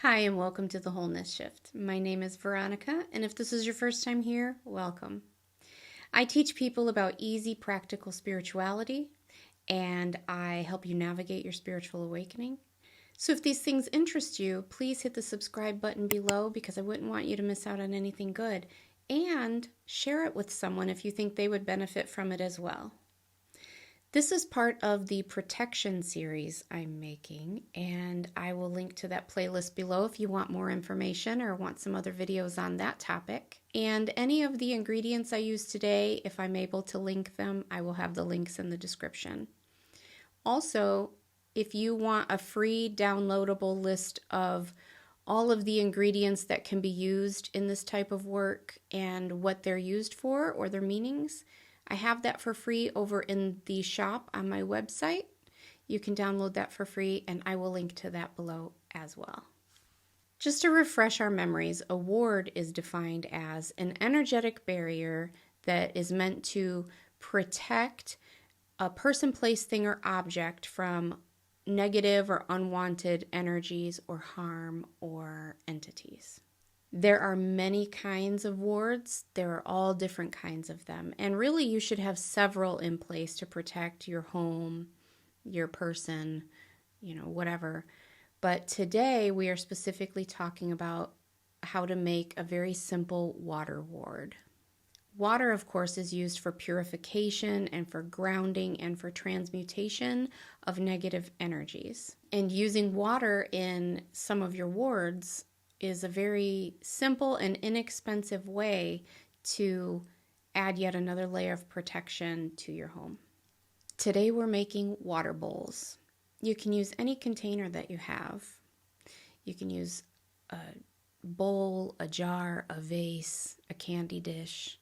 Hi, and welcome to the Wholeness Shift. My name is Veronica, and if this is your first time here, welcome. I teach people about easy, practical spirituality, and I help you navigate your spiritual awakening. So if these things interest you, please hit the subscribe button below because I wouldn't want you to miss out on anything good. And share it with someone if you think they would benefit from it as well. This is part of the protection series I'm making, and I will link to that playlist below if you want more information or want some other videos on that topic. And any of the ingredients I use today, if I'm able to link them, I will have the links in the description. Also, if you want a free downloadable list of all of the ingredients that can be used in this type of work and what they're used for or their meanings, I have that for free over in the shop on my website. You can download that for free, and I will link to that below as well. Just to refresh our memories, a ward is defined as an energetic barrier that is meant to protect a person, place, thing, or object from negative or unwanted energies or harm or entities. There are many kinds of wards. There are all different kinds of them. And really, you should have several in place to protect your home, your person, whatever. But today, we are specifically talking about how to make a very simple water ward. Water, of course, is used for purification and for grounding and for transmutation of negative energies. And using water in some of your wards is a very simple and inexpensive way to add yet another layer of protection to your home. Today we're making water bowls. You can use any container that you have. You can use a bowl, a jar, a vase, a candy dish.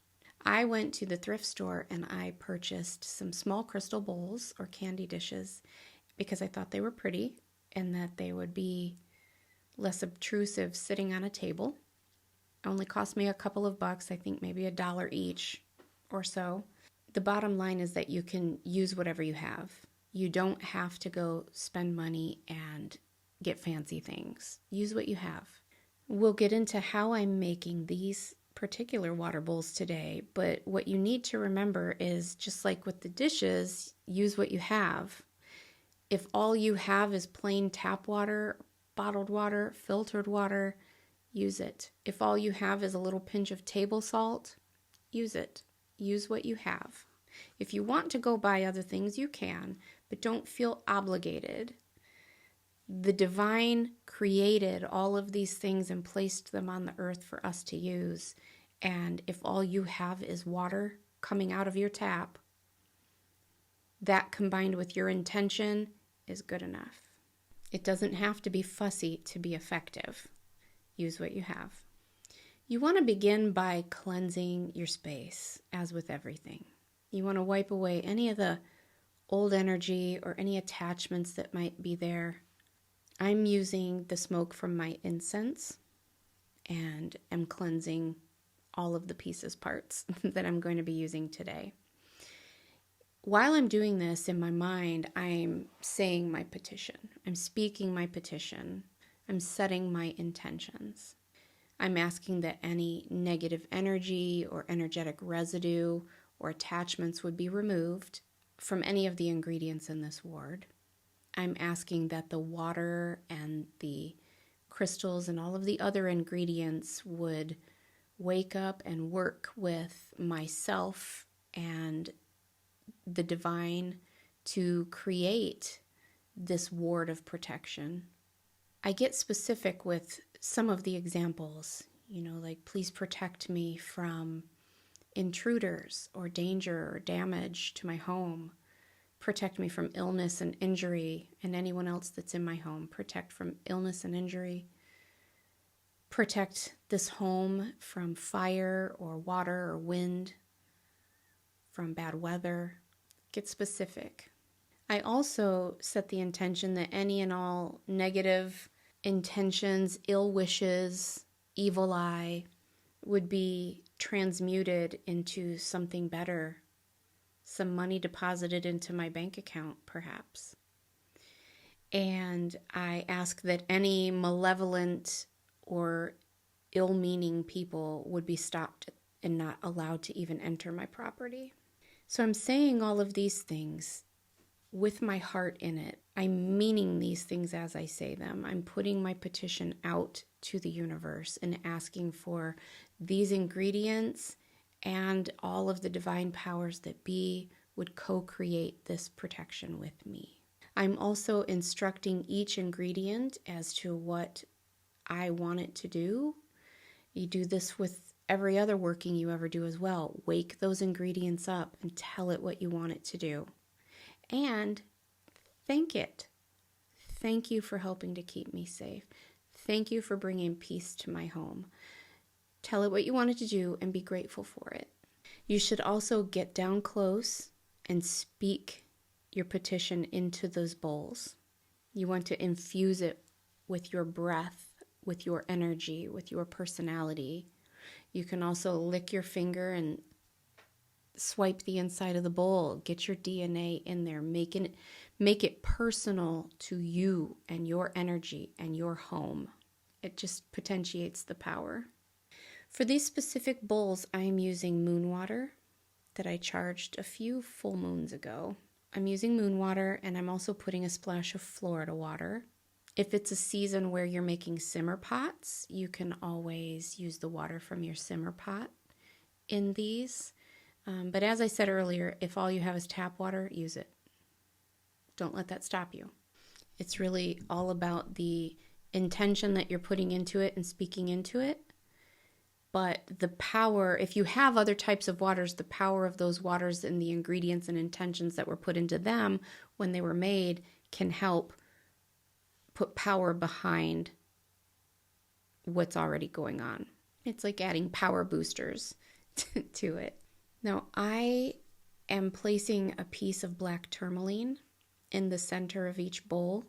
I went to the thrift store and I purchased some small crystal bowls or candy dishes because I thought they were pretty and that they would be less obtrusive sitting on a table. It only cost me a couple of bucks, I think maybe $1 each or so. The bottom line is that you can use whatever you have. You don't have to go spend money and get fancy things. Use what you have. We'll get into how I'm making these particular water bowls today, but what you need to remember is, just like with the dishes, use what you have. If all you have is plain tap water, bottled water, filtered water, use it. If all you have is a little pinch of table salt, use it. Use what you have. If you want to go buy other things, you can, but don't feel obligated. The divine created all of these things and placed them on the earth for us to use. And if all you have is water coming out of your tap, that combined with your intention is good enough. It doesn't have to be fussy to be effective. Use what you have. You want to begin by cleansing your space, as with everything. You want to wipe away any of the old energy or any attachments that might be there. I'm using the smoke from my incense and am cleansing all of the pieces, parts that I'm going to be using today. While I'm doing this in my mind, I'm saying my petition. I'm speaking my petition. I'm setting my intentions. I'm asking that any negative energy or energetic residue or attachments would be removed from any of the ingredients in this ward. I'm asking that the water and the crystals and all of the other ingredients would wake up and work with myself and the divine to create this ward of protection. I get specific with some of the examples, like please protect me from intruders or danger or damage to my home. Protect me from illness and injury and anyone else that's in my home. Protect from illness and injury. Protect this home from fire or water or wind, from bad weather. Get specific. I also set the intention that any and all negative intentions, ill wishes, evil eye would be transmuted into something better, some money deposited into my bank account, perhaps. And I ask that any malevolent or ill-meaning people would be stopped and not allowed to even enter my property. So I'm saying all of these things with my heart in it. I'm meaning these things as I say them. I'm putting my petition out to the universe and asking for these ingredients and all of the divine powers that be would co-create this protection with me. I'm also instructing each ingredient as to what I want it to do. You do this with every other working you ever do as well. Wake those ingredients up and tell it what you want it to do. And thank it. Thank you for helping to keep me safe. Thank you for bringing peace to my home. Tell it what you want it to do and be grateful for it. You should also get down close and speak your petition into those bowls. You want to infuse it with your breath, with your energy, with your personality. You can also lick your finger and swipe the inside of the bowl. Get your DNA in there. Make it personal to you and your energy and your home. It just potentiates the power. For these specific bowls, I am using moon water that I charged a few full moons ago. I'm using moon water, and I'm also putting a splash of Florida water. If it's a season where you're making simmer pots, you can always use the water from your simmer pot in these. But as I said earlier, if all you have is tap water, use it. Don't let that stop you. It's really all about the intention that you're putting into it and speaking into it. But the power, if you have other types of waters, the power of those waters and the ingredients and intentions that were put into them when they were made can help put power behind what's already going on. It's like adding power boosters to it. Now, I am placing a piece of black tourmaline in the center of each bowl.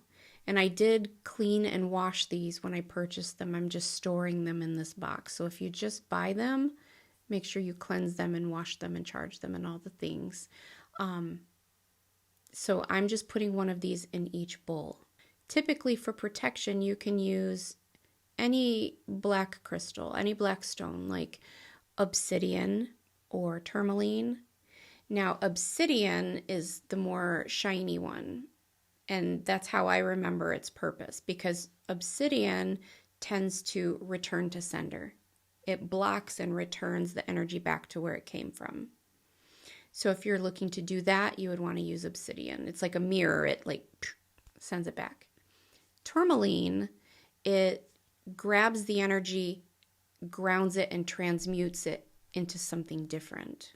And I did clean and wash these when I purchased them. I'm just storing them in this box. So if you just buy them, make sure you cleanse them and wash them and charge them and all the things. So I'm just putting one of these in each bowl. Typically for protection, you can use any black crystal, any black stone like obsidian or tourmaline. Now, obsidian is the more shiny one. And that's how I remember its purpose, because obsidian tends to return to sender. It blocks and returns the energy back to where it came from. So if you're looking to do that, you would want to use obsidian. It's like a mirror. It sends it back. Tourmaline, it grabs the energy, grounds it, and transmutes it into something different.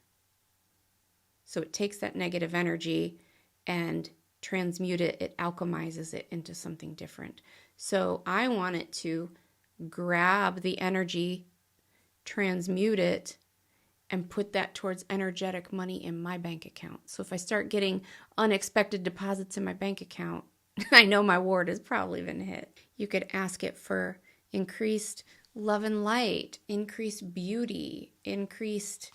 So it takes that negative energy and transmute it alchemizes it into something different. So I want it to grab the energy, transmute it, and put that towards energetic money in my bank account. So if I start getting unexpected deposits in my bank account, I know my ward has probably been hit. You could ask it for increased love and light, increased beauty, increased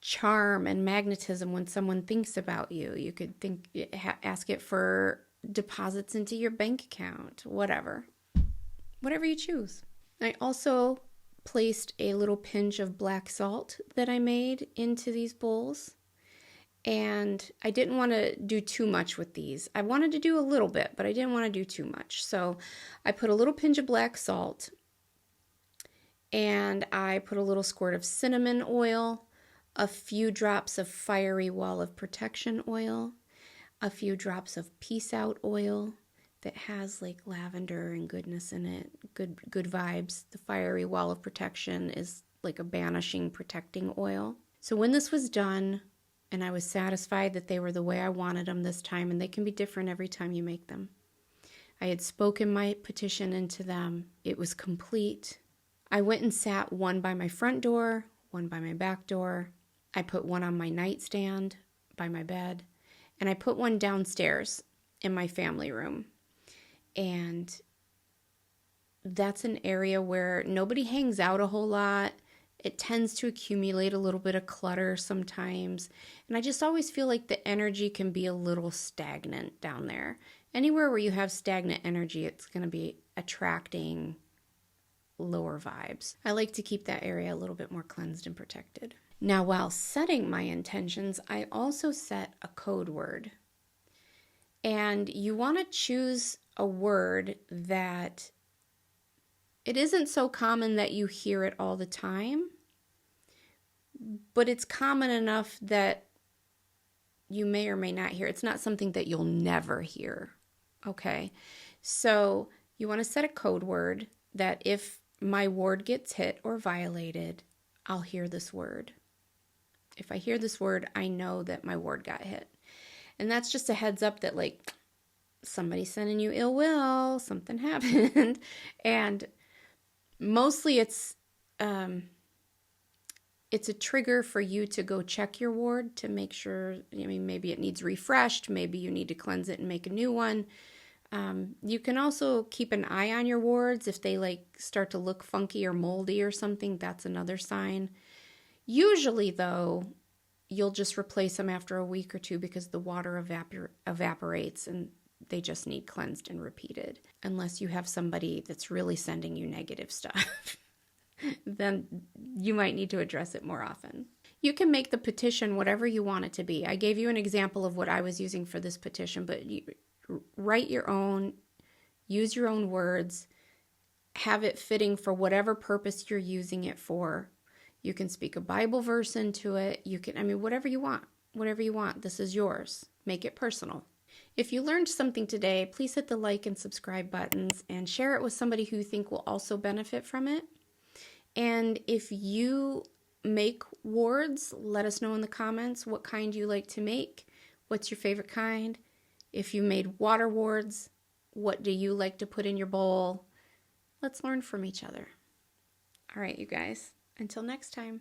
charm and magnetism when someone thinks about you. You could ask it for deposits into your bank account, whatever you choose. I also placed a little pinch of black salt that I made into these bowls, and I didn't want to do too much with these. I wanted to do a little bit, but I didn't want to do too much. So I put a little pinch of black salt, and I put a little squirt of cinnamon oil, a few drops of fiery wall of protection oil, a few drops of peace out oil that has like lavender and goodness in it, good vibes. The fiery wall of protection is like a banishing, protecting oil. So when this was done and I was satisfied that they were the way I wanted them this time, and they can be different every time you make them, I had spoken my petition into them. It was complete. I went and sat one by my front door, one by my back door. I put one on my nightstand by my bed, and I put one downstairs in my family room. And that's an area where nobody hangs out a whole lot. It tends to accumulate a little bit of clutter sometimes. And I just always feel like the energy can be a little stagnant down there. Anywhere where you have stagnant energy, it's going to be attracting lower vibes. I like to keep that area a little bit more cleansed and protected. Now, while setting my intentions, I also set a code word. And you want to choose a word that it isn't so common that you hear it all the time, but it's common enough that you may or may not hear. It's not something that you'll never hear. Okay, so you want to set a code word that if my ward gets hit or violated, I'll hear this word. If I hear this word, I know that my ward got hit. And that's just a heads up that, like, somebody's sending you ill will, something happened. And mostly it's a trigger for you to go check your ward to make sure, maybe it needs refreshed, maybe you need to cleanse it and make a new one. You can also keep an eye on your wards. If they start to look funky or moldy or something, that's another sign. Usually, though, you'll just replace them after a week or two because the water evaporates and they just need cleansed and repeated. Unless you have somebody that's really sending you negative stuff, then you might need to address it more often. You can make the petition whatever you want it to be. I gave you an example of what I was using for this petition, but you write your own, use your own words, have it fitting for whatever purpose you're using it for. You can speak a Bible verse into it. You can, whatever you want. This is yours. Make it personal. If you learned something today, please hit the like and subscribe buttons and share it with somebody who you think will also benefit from it. And if you make wards, let us know in the comments what kind you like to make. What's your favorite kind? If you made water wards, what do you like to put in your bowl? Let's learn from each other. All right, you guys. Until next time.